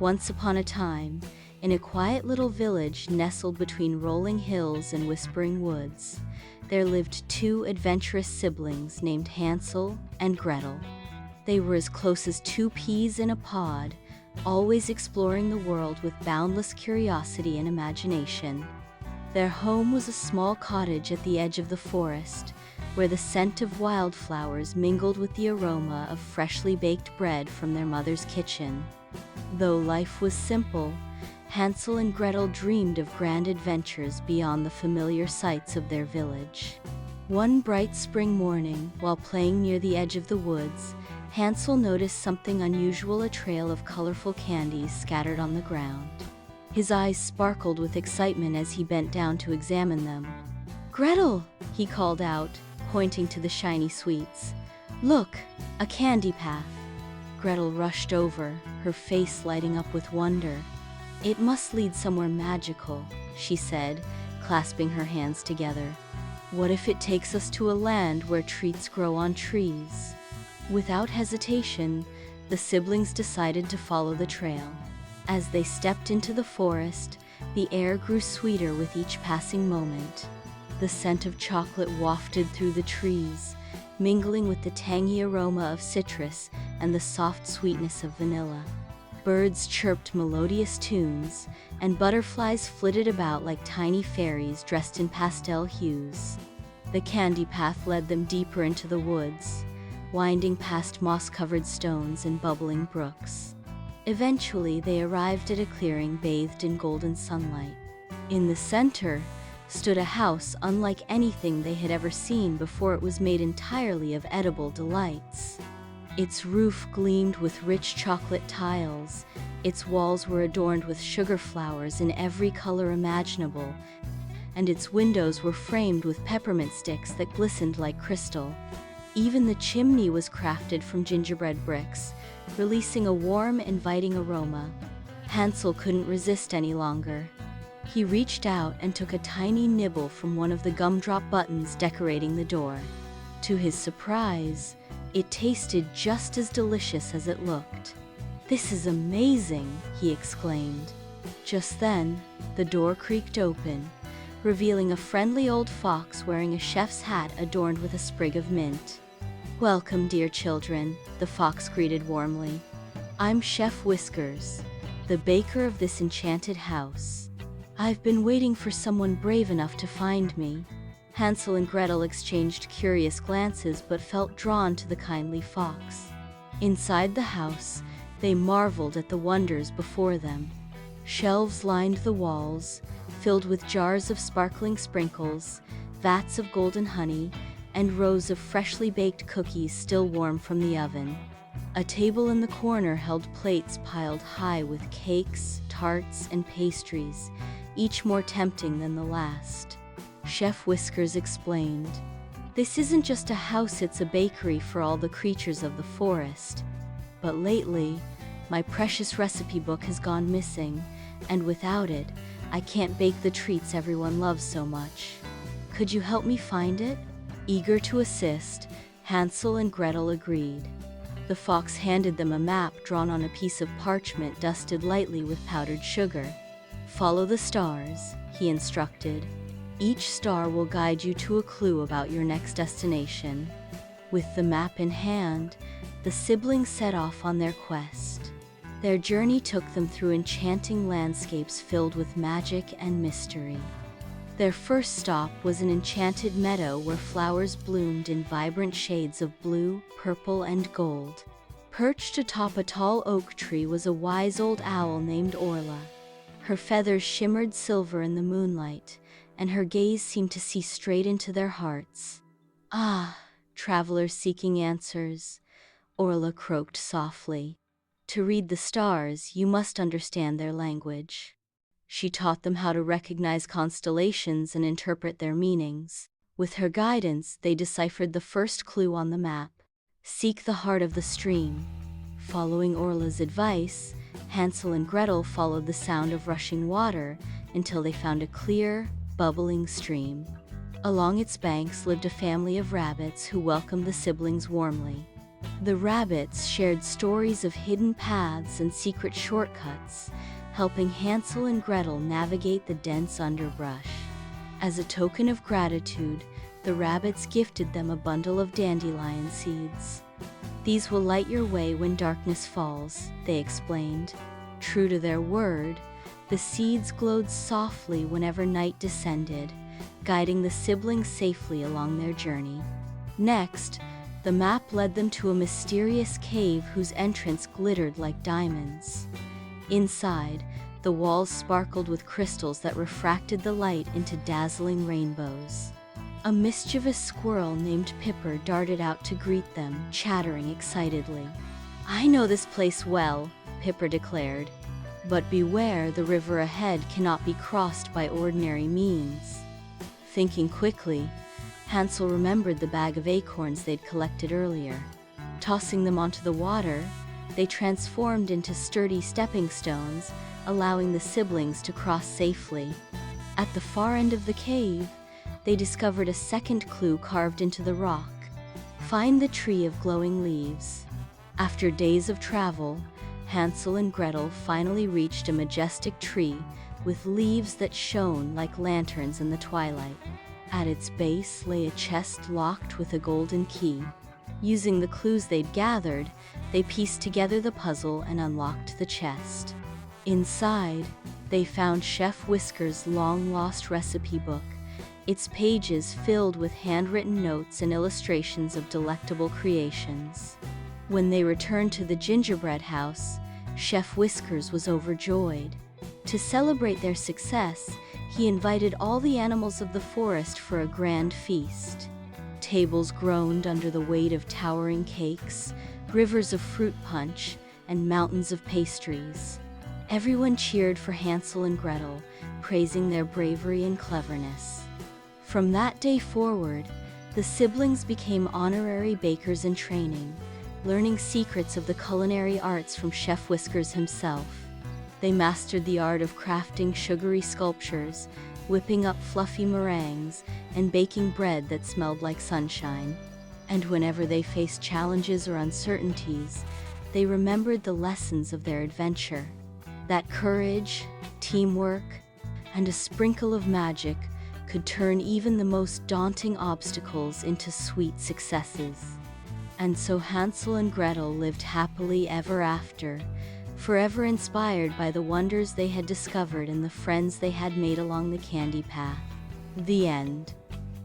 Once upon a time, in a quiet little village nestled between rolling hills and whispering woods, there lived two adventurous siblings named Hansel and Gretel. They were as close as two peas in a pod, always exploring the world with boundless curiosity and imagination. Their home was a small cottage at the edge of the forest, where the scent of wildflowers mingled with the aroma of freshly baked bread from their mother's kitchen. Though life was simple, Hansel and Gretel dreamed of grand adventures beyond the familiar sights of their village. One bright spring morning, while playing near the edge of the woods, Hansel noticed something unusual: a trail of colorful candies scattered on the ground. His eyes sparkled with excitement as he bent down to examine them. "Gretel!" he called out, pointing to the shiny sweets. "Look, a candy path." Gretel rushed over, her face lighting up with wonder. "It must lead somewhere magical," she said, clasping her hands together. "What if it takes us to a land where treats grow on trees?" Without hesitation, the siblings decided to follow the trail. As they stepped into the forest, the air grew sweeter with each passing moment. The scent of chocolate wafted through the trees, mingling with the tangy aroma of citrus and the soft sweetness of vanilla. Birds chirped melodious tunes, and butterflies flitted about like tiny fairies dressed in pastel hues. The candy path led them deeper into the woods, winding past moss-covered stones and bubbling brooks. Eventually, they arrived at a clearing bathed in golden sunlight. In the center stood a house unlike anything they had ever seen before. It was made entirely of edible delights. Its roof gleamed with rich chocolate tiles, its walls were adorned with sugar flowers in every color imaginable, and its windows were framed with peppermint sticks that glistened like crystal. Even the chimney was crafted from gingerbread bricks, releasing a warm, inviting aroma. Hansel couldn't resist any longer. He reached out and took a tiny nibble from one of the gumdrop buttons decorating the door. To his surprise, it tasted just as delicious as it looked. "This is amazing!" he exclaimed. Just then, the door creaked open, revealing a friendly old fox wearing a chef's hat adorned with a sprig of mint. "Welcome, dear children," the fox greeted warmly. "I'm Chef Whiskers, the baker of this enchanted house. I've been waiting for someone brave enough to find me." Hansel and Gretel exchanged curious glances but felt drawn to the kindly fox. Inside the house, they marveled at the wonders before them. Shelves lined the walls, filled with jars of sparkling sprinkles, vats of golden honey, and rows of freshly baked cookies still warm from the oven. A table in the corner held plates piled high with cakes, tarts, and pastries, each more tempting than the last. Chef Whiskers explained, "This isn't just a house, it's a bakery for all the creatures of the forest. But lately, my precious recipe book has gone missing, and without it, I can't bake the treats everyone loves so much. Could you help me find it?" Eager to assist, Hansel and Gretel agreed. The fox handed them a map drawn on a piece of parchment dusted lightly with powdered sugar. "Follow the stars," he instructed. "Each star will guide you to a clue about your next destination." With the map in hand, the siblings set off on their quest. Their journey took them through enchanting landscapes filled with magic and mystery. Their first stop was an enchanted meadow where flowers bloomed in vibrant shades of blue, purple, and gold. Perched atop a tall oak tree was a wise old owl named Orla. Her feathers shimmered silver in the moonlight, and her gaze seemed to see straight into their hearts. "Ah, travelers seeking answers," Orla croaked softly. "To read the stars, you must understand their language." She taught them how to recognize constellations and interpret their meanings. With her guidance, they deciphered the first clue on the map: seek the heart of the stream. Following Orla's advice, Hansel and Gretel followed the sound of rushing water until they found a clear, bubbling stream. Along its banks lived a family of rabbits who welcomed the siblings warmly. The rabbits shared stories of hidden paths and secret shortcuts, helping Hansel and Gretel navigate the dense underbrush. As a token of gratitude, the rabbits gifted them a bundle of dandelion seeds. "These will light your way when darkness falls," they explained. True to their word, the seeds glowed softly whenever night descended, guiding the siblings safely along their journey. Next, the map led them to a mysterious cave whose entrance glittered like diamonds. Inside, the walls sparkled with crystals that refracted the light into dazzling rainbows. A mischievous squirrel named Pipper darted out to greet them, chattering excitedly. "I know this place well," Pipper declared. "But beware, the river ahead cannot be crossed by ordinary means." Thinking quickly, Hansel remembered the bag of acorns they'd collected earlier. Tossing them onto the water, they transformed into sturdy stepping stones, allowing the siblings to cross safely. At the far end of the cave, they discovered a second clue carved into the rock: "Find the tree of glowing leaves." After days of travel, Hansel and Gretel finally reached a majestic tree with leaves that shone like lanterns in the twilight. At its base lay a chest locked with a golden key. Using the clues they'd gathered, they pieced together the puzzle and unlocked the chest. Inside, they found Chef Whisker's long-lost recipe book, its pages filled with handwritten notes and illustrations of delectable creations. When they returned to the gingerbread house, Chef Whiskers was overjoyed. To celebrate their success, he invited all the animals of the forest for a grand feast. Tables groaned under the weight of towering cakes, rivers of fruit punch, and mountains of pastries. Everyone cheered for Hansel and Gretel, praising their bravery and cleverness. From that day forward, the siblings became honorary bakers in training, learning secrets of the culinary arts from Chef Whiskers himself. They mastered the art of crafting sugary sculptures, whipping up fluffy meringues, and baking bread that smelled like sunshine. And whenever they faced challenges or uncertainties, they remembered the lessons of their adventure. That courage, teamwork, and a sprinkle of magic could turn even the most daunting obstacles into sweet successes. And so Hansel and Gretel lived happily ever after, forever inspired by the wonders they had discovered and the friends they had made along the candy path. The end.